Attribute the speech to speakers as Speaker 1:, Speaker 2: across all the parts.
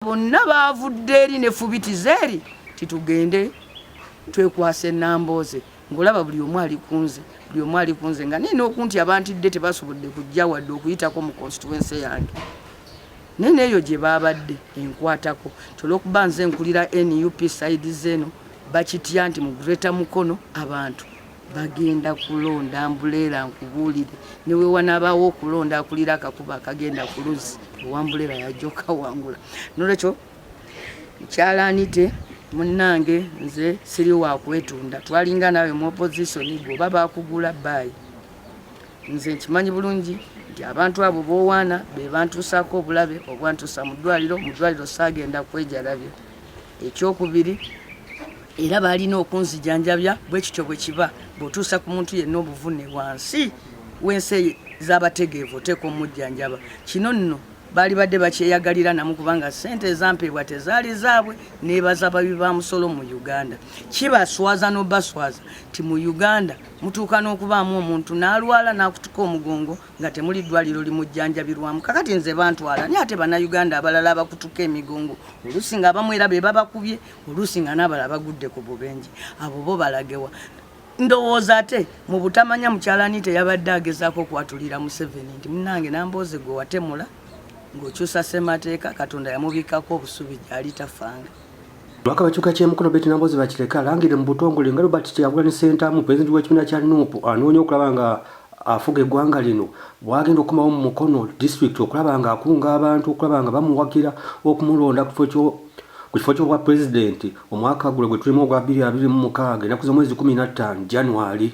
Speaker 1: bonna bavudde eri ne fubitiza eri titugende twekwase Nambooze ngolaba buli omu ali kunze nga nina okunti abantidde tebasobodde kujja wadde okuyitako mu constituency yange nene eyo gye babadde enkwatako tolwokuba nze nkulira NUP side zeno bakitya nti mu Greater Mukono abantu bagenda kulonda Mbuleera nkubuulire niwe wanabaawo okulonda akulira akakuba akagenda ku Luzzi Wambuleera yajoka wangula nolwekyo nkyalaanite munnange nze siri wa kwetunda twalinga nawe mu opposition bwoba bakugula baayi nze nkimanyi bulungi nti abantu abo boowaana be bantuusako obulabe obwantuusa mu ddwaliro saagenda kwejalabyo ekyokubiri era balina okunzijanjabya bwe kityo bwe kiba bw'otuusa ku muntu yenna obuvune wansi w'ensi z'abategeevu oteeka omujjanjaba kino nno bali badde bakyeyagalira namu kubanga ssente ezampeebwa tezaali zaabwe neebaza babi ba musolo mu Uganda kibaswaza n'obaswaza ti mu Uganda mutuuka n'okubaamu omuntu n'alwala n'akutuka omugongo nga temuli ddwaliro limujjanjabirwamu kakati nze bantwala naye ate bannayuganda abalala abakutuka emigongo oluusi nga abamwera be babakubye oluusi nga n'abalala bagudde ku bubenje abo bo balagewa ndowooza ate mu butamanya mukyalani teyabadde agezaako okwatulira Museveni nti munnange Nambooze gwe watemula ng'okyusa ssemateeka Katonda yamubikako obusubi gyali tafanga
Speaker 2: Lwaka bakyuka ky'emukono Betty Nambooze bakireka alangire mu butongole nga Robert Kyagulanyi Ssentamu pulezidenti w'ekibiina kya NUP anoonya okulaba nga afuga eggwanga lino bwagenda okumawo mu Mukono district okulaba nga akunga abantu okulaba nga bamuwagira okumulonda ku kifo ky'obwa pulezidenti omwaka guno gwe tulimu ogwa 2026 ennaku z'omwezi 15 January.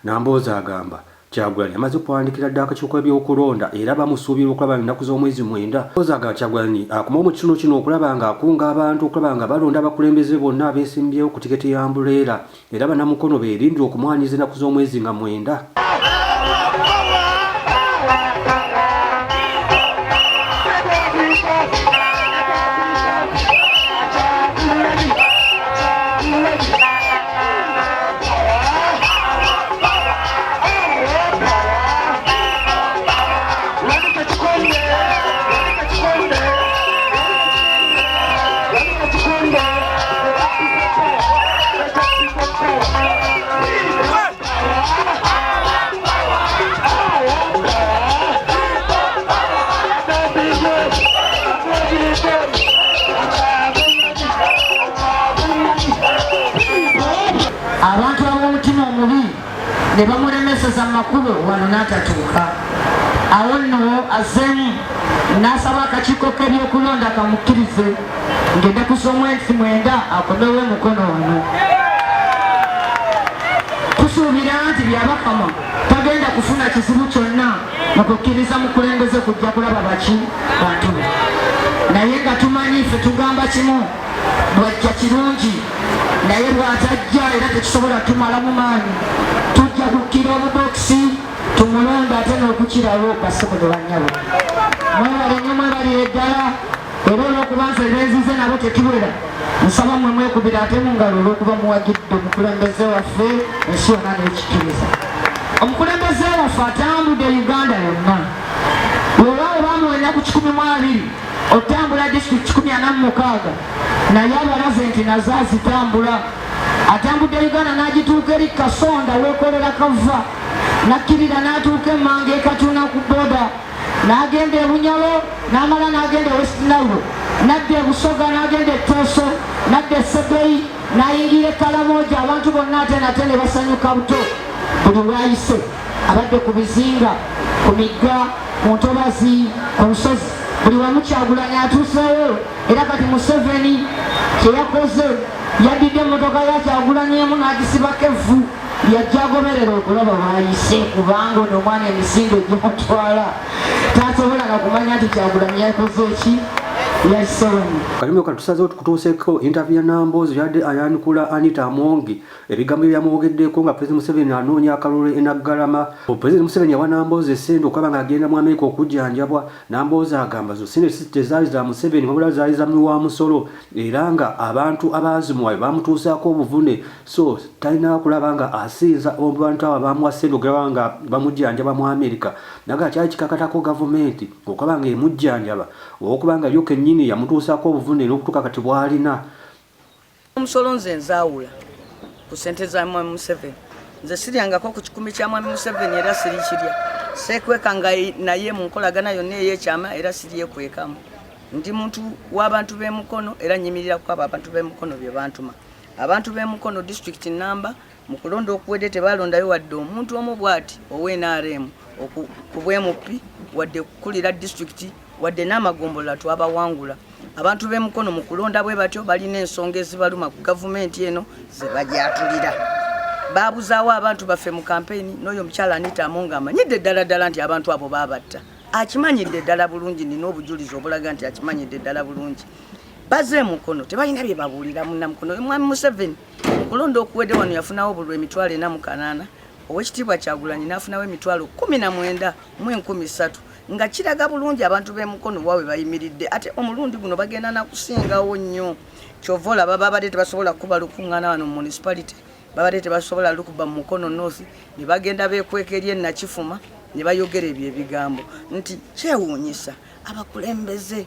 Speaker 2: Nambooze agamba Kyagulanyi amaze okuwandiikira dda akakiiko k'ebyokulonda era bamusuubira okulaba ennaku z'omwezi 9. Nambooze agamba Kyagulanyi akomawo mu kitundu kino okulaba nga akunga abantu okulaba nga balonda abakulembeze bonna abeesimbyewo ku tiketi ya Mbuleera era bannamukono beerindira okumwanyiza ennaku z'omwezi nga 9.
Speaker 3: Abantu ab'omutima omubi ne bamulemeseza mu makubo wano n'atatuuka awo nno azzeemu n'asaba akakiiko k'ebyokulonda kamukkirize ng'ennaku z'omwezi 9 akomewo Mukono ono. Tusuubira nti byabakama tagenda kufuna kizibu kyonna mu kukkiriza mukulembeze kujja kulaba baki bantu be naye nga tumanyi ffe tugamba kimu bwajja kirungi naye bw'atajja era tekisobola tumalamu maanyi tujja kukkira obubokisi tumulonda ate n'okukirawo basebo ne bannyabo mwebale nnyo mwebalire ddala era olw'okuba nze benzize nabo tetuwera nsaba mwe mwekubira ate mu ngalo olw'okuba muwagidde omukulembeze waffe ensi yonna n'ekikkiriza. Omukulembeze waffe atambudde Uganda yonna weewaawo bamuwa ennaku 12 otambula district 46 naye abalaze nti nazo azitambula atambudde Uganda n'agituuka eri Kasonda weekolera kava nakkirira n'atuuka Emmange ekatuuna ku boda n'agenda e Bunyalo n'amala n'agenda e West Nile n'adda e Busoga n'agenda e Teso n'adda e Sebeyi n'ayingira e Kalamoja abantu bonna ate nate ne basanyuka buto buli lwayise abadde ku bizinga ku migga mu ntobazi ku nsozi buli wamu Kyagulanyi atuuseeyo era kati Museveni kyeyakoze yaddidde emmotoka ya Kyagulanyi emu n'agisibako evvu yajja agoberera okulaba waayise kubanga ono omwana emisinde gy'atwala tasobola na kumanya nti Kyagulanyi yakoze ki
Speaker 2: Kalimo katusaze okutuuseko interview ya Nambooze yadde ayanukula Anita Amongi ebigambo byamwogeddeko nga President Museveni anoonya akalulu e Naggalama. President Museveni yawa Nambooze essente okuba nga agenda mu Amerika okujjanjabwa. Nambooze agamba zo ssente tezaali za Museveni wabula zaali za wa musolo era nga abantu abaazimuwayo bamutuusaako obuvune so talina kulaba nga asiiza abantu abo bamuwa ssente okugaba nga bamujjanjaba mu Amerika naga kyali kikakatako gavumenti okuba nga emujjanjaba okuba nga yokenye yennyini yamutuusaako obuvune n'okutuuka kati bw'alina.
Speaker 1: Omusolo nze nzaawula ku ssente za Mwami Museveni. Nze siryangako ku kikumi kya Mwami Museveni era sirikirya. Seekwekanga naye mu nkolagana yonna ey'ekyama era siryekwekamu. Ndi muntu w'abantu b'emukono era nyimirira ku abo abantu b'emukono bye bantuma. Abantu b'emukono district number mu kulonda okuwedde tebalondayo wadde omuntu omu bw'ati ow'NRM ku bw'MP wadde kukulira district wadde n'amagombola twabawangula. Abantu b'emukono mu kulonda bwe batyo balina ensonga ezibaluma ku gavumenti eno ze bajatulira. Baabuzaawo abantu baffe mu kampeni n'oyo omukyala Anita Amonga amanyidde ddala nti abantu abo baabatta. Akimanyidde ddala bulungi, nina obujulizi obulaga nti akimanyidde ddala bulungi. Baze mukono tebalina bye babuulira munnamukono. Mwami Museveni mukulonda okuwedde wano yafunawo bulwa emitwalo 48, Oweekitiibwa Kyagulanyi n'afunawo emitwalo 19 mu 13 nga kiraga bulungi abantu b'emukono bwawe bayimiridde. Ate omulundi guno bagenda nakusingawo nnyo. Kyova olaba babadde tebasobola kuba lukuŋŋaana wano mu municipality, babadde tebasobola lukuba mu Mukono North, ne bagenda beekweka eri Nakifuma ne bayogera ebyo ebigambo nti kyewuunyisa abakulembeze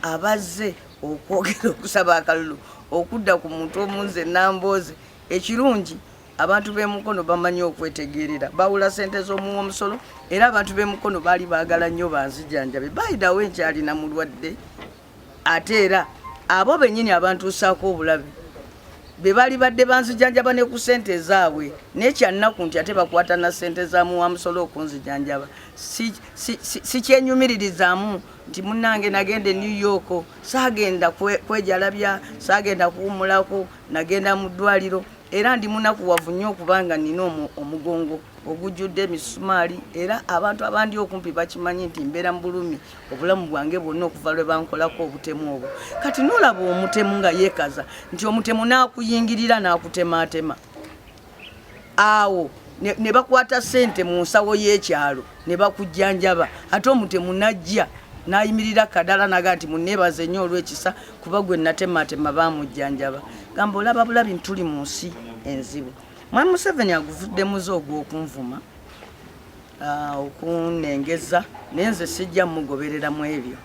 Speaker 1: abazze okwogera okusaba akalulu okudda ku muntu omunze Nambooze. Ekirungi abantu b'emukono bamanyi okwetegerera, bawula ssente z'omuwa omusolo era abantu b'emukono baali baagala nnyo banzijanjabe. Bayidawo enkyali na mulwadde ate era abo bennyini abantuusaako obulabe be baali badde banzijanjaba ne ku ssente zaabwe n'ekyannaku nti ate bakwata na ssente za muwa musolo okunzijanjaba. Si kyenyumirizaamu nti munnange nagenda New York, saagenda kwejalabya, saagenda kuwumulako, nagenda mu ddwaliro era ndi munakuwavu nnyo okubanga nina omugongo ogujjudde emisumaali era abantu abandi okumpi bakimanyi nti mbeera mu bulumi obulamu bwange bwonna okuva lwe bankolako obutemu obwo. Kati n'olaba omutemu nga yeekaza nti omutemu n'akuyingirira n'akutematema awo ne bakwata ssente mu nsawo y'ekyalo ne bakujjanjaba, ate omutemu najja nayimirira kadala naga nti munneebaze nnyo olw'ekisa kuba gwe natematema baamujjanjaba. Gamba olaba bulabi ntuli mu nsi enzibu. Mwami Museveni aguvudde muze ogw'okunvuma okunengeza naye nze sijja mugoberera mu ebyo.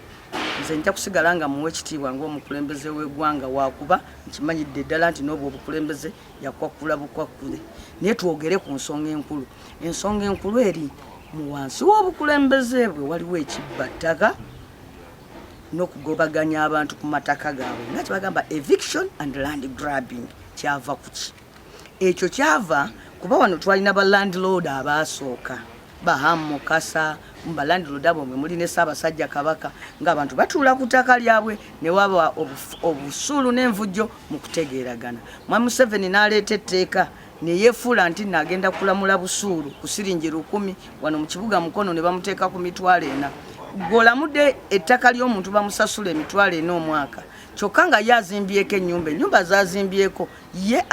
Speaker 1: Nze nja kusigala nga muwe ekitiibwa ng'omukulembeze w'eggwanga wakuba nkimanyidde ddala nti n'obwo obukulembeze yakwakula bukwakule. Naye twogere ku nsonga enkulu. Ensonga enkulu eri mu wansi w'obukulembeze bwe waliwo ekibbattaka n'okugobaganya abantu ku mataka gaabwe nga kyebagamba eviction and land grabbing. Kyava ku ki? Ekyo kyava kuba wano twalina ba landlord abaasooka Bahamu Mukasa, ba landlord abo mwe muli ne Ssaabasajja Kabaka ng'abantu batuula ku ttaka lyabwe ne waba obusuulu n'envujjo mu kutegeeragana. Mwami Museveni n'aleeta etteeka ne yeefuula nti n'agenda kulamula busuulu ku siringi 1000 wano mu kibuga Mukono ne bamuteeka ku mitwalo 4. Golamudde ettaka ly'omuntu bamusasula emitwalo 4 omwaka. Kyokka nga ye azimbyeko ennyumba zazimbyeko ye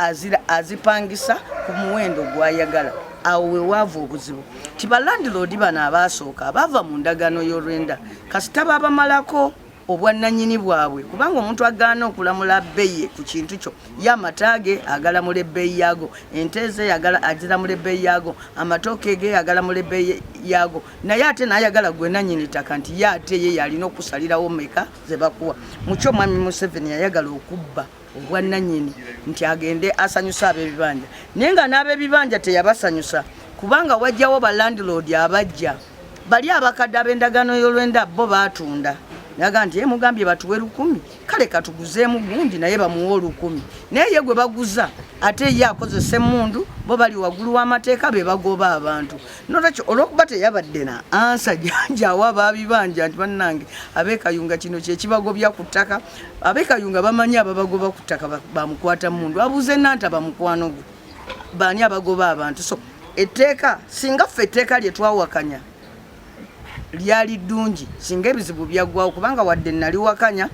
Speaker 1: azipangisa ku muwendo gw'ayagala. Awo we waavu obuzibu. Ti balandlord bano abaasooka baava mu ndagaano y'olwenda kasita babamalako obwannannyini bwabwe kubanga omuntu agaana okulamula bbeeyi ku kintu kyo ye amataage agalamula ebbeeyi yaago, ente ze agiramula ebbeeyi yaago, amatooke ge agalamula ebbeeyi yaago, naye ate n'ayagala gwe nannyini ttaka nti ye ate ye yalina okusalirawo meka ze bakuwa. Mu kyo Mwami Museveni yayagala okubba obwannannyini nti agende asanyusa ab'ebibanja naye nga n'ab'ebibanja teyabasanyusa kubanga wajjawo balandlord abajja bali abakadde ab'endagaano y'olwenda bo baatunda naga nti mugambye batuwe 1000 kale katuguzeemu gundi naye bamuwe 1000 naye ye gwe baguza ate ye akozesa emmundu bo bali waggulu w'amateeka be bagoba abantu. Nolwekyo olw'okuba teyabadde na ansa jjanjawa baabibanja nti bannange ab'ekayunga kino kyekibagobya ku ttaka, ab'ekayunga bamanyi ababagoba ku ttaka bamukwata mundu abuuze nanta bamukwano gwe baani abagoba abantu. So etteeka singa ffe etteeka lye twawakanya lyali ddungi singa ebizibu byaggwawo kubanga wadde naliwakanya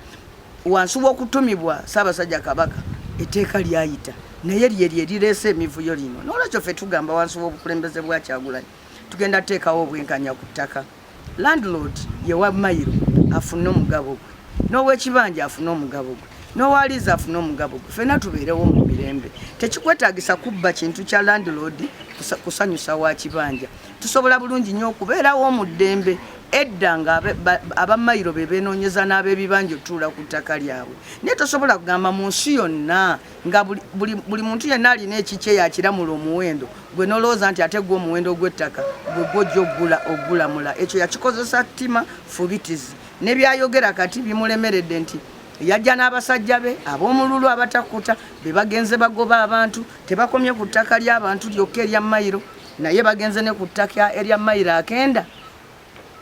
Speaker 1: wansi w'okutumibwa Ssaabasajja Kabaka etteeka lyayita naye lye lireese emivuyo lino. N'olwekyo ffe tugamba wansi w'obukulembeze bwa Kyagulanyi tugenda teekawo obwenkanya ku ttaka. Landlord ye wa mayiro afune omugabo gwe, n'ow'ekibanja afune omugabo gwe, n'owaliza afune omugabo gwe, ffenna tubeerewo mu mirembe. Tekikwetaagisa kubba kintu kya landlord kusanyusa wa kibanja. Tusobola bulungi nnyo okubeerawo mu ddembe edda nga abamayiro bebenoonyeza n'ab'ebibanja otuula ku ttaka lyabwe naye tosobola kugamba mu nsi yonna nga buli muntu yenna alina ekikye yakiramula omuwendo gwe nolowooza nti ate gwe omuwendo gw'ettaka gwe gwojja ogulamula ekyo yakikozesa ttima fubitizi ne byayogera kati bimulemeredde nti yajja n'abasajja be ab'omululu abatakuta be bagenze bagoba abantu tebakomye ku ttaka ly'abantu lyokka erya mayiro naye bagenze ne ku ttaka erya mayiro akenda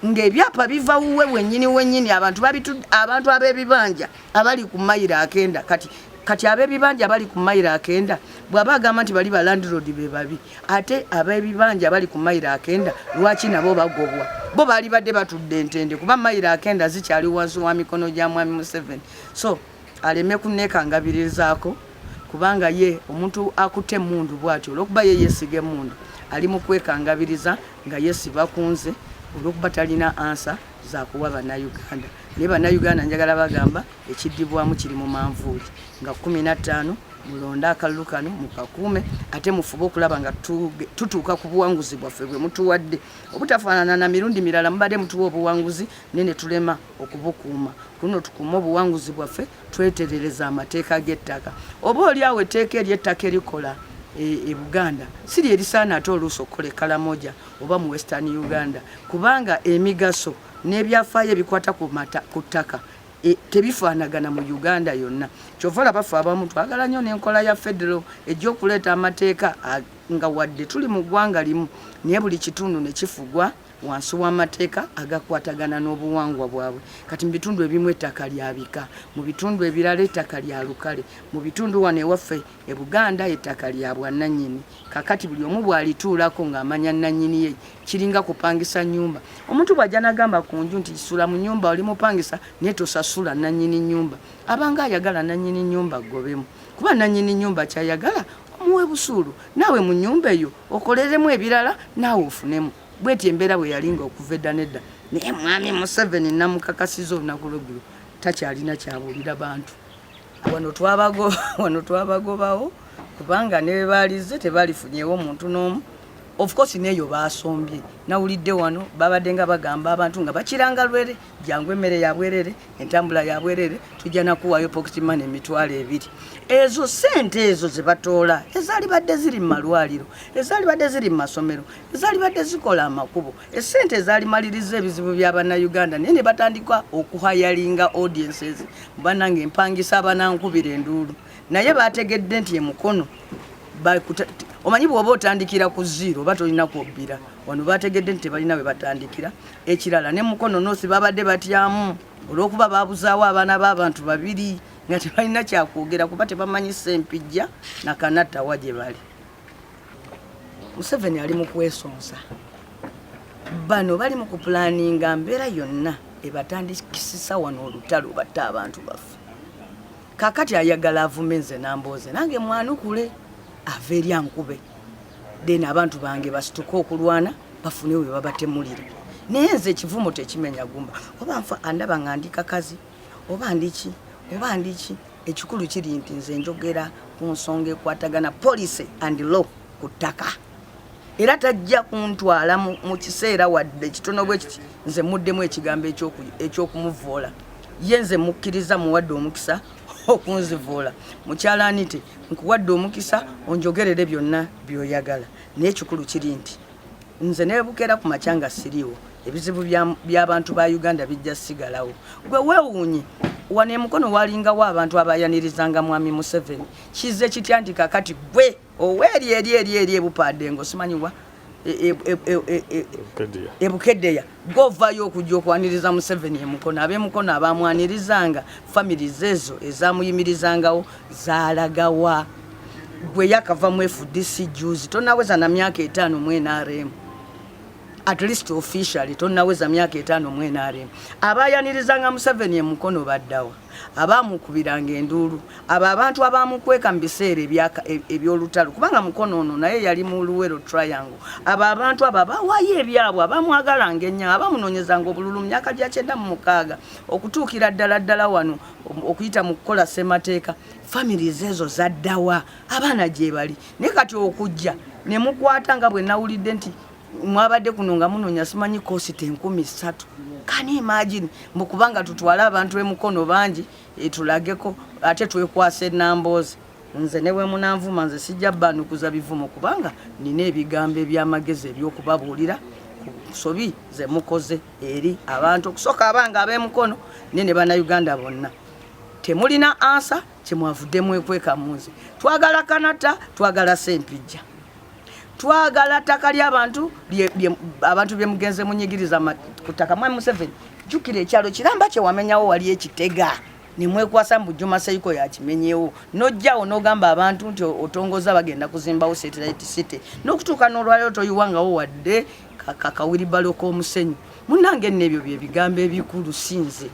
Speaker 1: ng'ebyapa biva wuwe wennyini abantu ab'ebibanja abali ku mayiro akenda kati ab'ebibanja abali ku mayiro akenda bw'aba agamba nti bali ba landlord be babi ate ab'ebibanja abali ku mayiro akenda lwaki nabo bagobwa bo baali badde batudde entende kuba mayiro akenda zikyali wansi wa mikono gya mwami Museveni so aleme kunneekangabirizaako kubanga ye omuntu akutte emmundu bw'atyo olw'okuba ye yeesiga emmundu ali mu kwekangabiriza nga yesiba kunze olw'okuba talina ansa za kuwa bannayuganda naye bannayuganda njagala bagamba ekiddibwamu kiri mu manvuuli nga 15 mulonda akalulu kano mukakuume ate mufube okulaba nga tutuuka ku buwanguzi bwaffe bwe mutuwadde obutafaanana na mirundi mirala mubadde mutuwa obuwanguzi naye ne tulema okubukuuma kuno tukuuma obuwanguzi bwaffe tweterereza amateeka g'ettaka oba oliawo etteeka ery'ettaka erikola e Buganda siri erisaana ate oluusi okukola e Karamoja oba mu Western Uganda kubanga emigaso n'ebyafaayo ebikwata ku ttaka tebifaanagana mu Uganda yonna kyova olaba ffe abamu twagala nnyo n'enkola ya federo ejja okuleeta amateeka nga wadde tuli mu ggwanga limu naye buli kitundu ne kifugwa wansi w'amateeka agakwatagana n'obuwangwa bwabwe kati mu bitundu ebimu ettaka lyabika mu bitundu ebirala ettaka lya lukale mu bitundu wano ewaffe e Buganda ettaka lya bwannannyini kakati buli omu bw'alituulako ng'amanya nnannyini ye kiringa kupangisa nnyumba omuntu bw'ajja n'agamba ku nju nti kisula mu nnyumba oli mupangisa naye tosasula nnannyini nnyumba abanga ayagala nnannyini nnyumba agobemu kuba nnannyini nnyumba kyayagala omuwe busuulu naawe mu nnyumba eyo okoleremu ebirala naawe ofunemu bweti embeera bwe yalinga okuva edda nedda naye mwami Museveni namukakasiza olunaku lweggulo takyalina kyabuulira bantu wano twabagobawo kubanga ne bebaalize tebalifunyeewo omuntu n'omu of course neeyo baasombye nawulidde wano babadde nga bagamba abantu nga bakiranga lwere jangu emmere ya bwerere entambula ya bwerere tujja nakuwaayo pocket money $200 ezo sente ezo ze batoola ezaali badde ziri mu malwaliro ezaali badde ziri mu masomero ezaali badde zikola amakubo esente ezaali maliriza ebizibu by'abannayuganda naye ne batandika okuhayalinga audiences bannange empangisa abanankubira enduulu naye bategedde nti emukono omanyi bw'oba otandikira ku zero oba tolina kwobbira wano bategedde nti tebalina we batandikira ekirala ne mukono noosi babadde batyamu olw'okuba babuzaawo abaana b'abantu babiri nga tebalina kyakwogera kuba tebamanyisa empijja nakanattawa gye bali Museveni ali mu kwesonsa bano bali mu kupulaninga mbeera yonna ebatandikisisa wano olutalo batta abantu baffe kakati ayagala avumenze nambooze nange mwanukule ava eri ankube then abantu bange basituka okulwana bafune we babatemulira naye nze ekivumo tekimenya gumba oba nfa andaba nga ndi kakazi oba ndiki ekikulu kiri nti nze njogera ku nsonga ekwatagana policy and law ku ttaka era tajja kuntwala mu kiseera wadde kitono bwe kiti nze muddemu ekigambo ekyokumuvoola ye nze mukkiriza muwadde omukisa okunzivoola mukyalanite nkuwadde omukisa onjogerere byonna byoyagala naye ekikulu kiri nti nze neebukera ku makyanga siriwo ebizibu by'abantu ba Uganda bijja sigalawo gwe weewuunye wano emukono walingawo abantu abayanirizanga mwami Museveni kize kitya nti kakati gwe oweeri ebupaddengo simanyiwa ebukeddeya govayo okujja okwaniriza Museveni emukono ab'emukono abamwanirizanga families ezo ezamuyimirizangawo zaalagawa gwe yakava mu FDC juzi tonaweza na myaka 5 mu NRM at least officially tonaweza myaka 5 mu NRM abayanirizanga Museveni emukono baddawa abamukubiranga enduulu abantu abamukweka mu biseera ebyolutalo kubanga mukono ono naye yali mu Luwero Triangle abantu bawayo ebyabwe abamwagalanga ennyo abamunoonyezanga obululu mu myaka gya 96 okutuukira ddala wano okuyita mu kukola ssemateeka families ezo zaddawa abaana gye bali naye kati okujja ne mukwata nga bwe nawulidde nti mwabadde kuno nga munonya simanyi kosita 13,000. Can you imagine mukubanga tutwala abantu emukono bangi etulageko ate twekwase Nambooze. Nze newe munanvuma nze sijja banukuza bivumo kubanga nina ebigambo ebyamagezi ebyokubabuulira ku sobi ze mukoze eri abantu okusoka abanga ab'emukono ne bannayuganda bonna. Temulina ansa kyemwavuddemu ekweka munzi. Twagala Kanata, twagala Sempijja, twagala ttaka ly'abantu abantu bye mugenze munyigiriza ku ttaka. Mwami Museveni jjukira ekyalo Kiramba kye wamenyawo wali ekitega ne mwekwasa mu Juma Seiko yakimenyewo n'ojjawo n'ogamba abantu nti otongoza bagenda kuzimbawo satellite city n'okutuuka n'olwaliro toyiwangawo wadde kakawiribalo k'omusenyu. Munnange nno ebyo bye bigambo ebikulu sinze.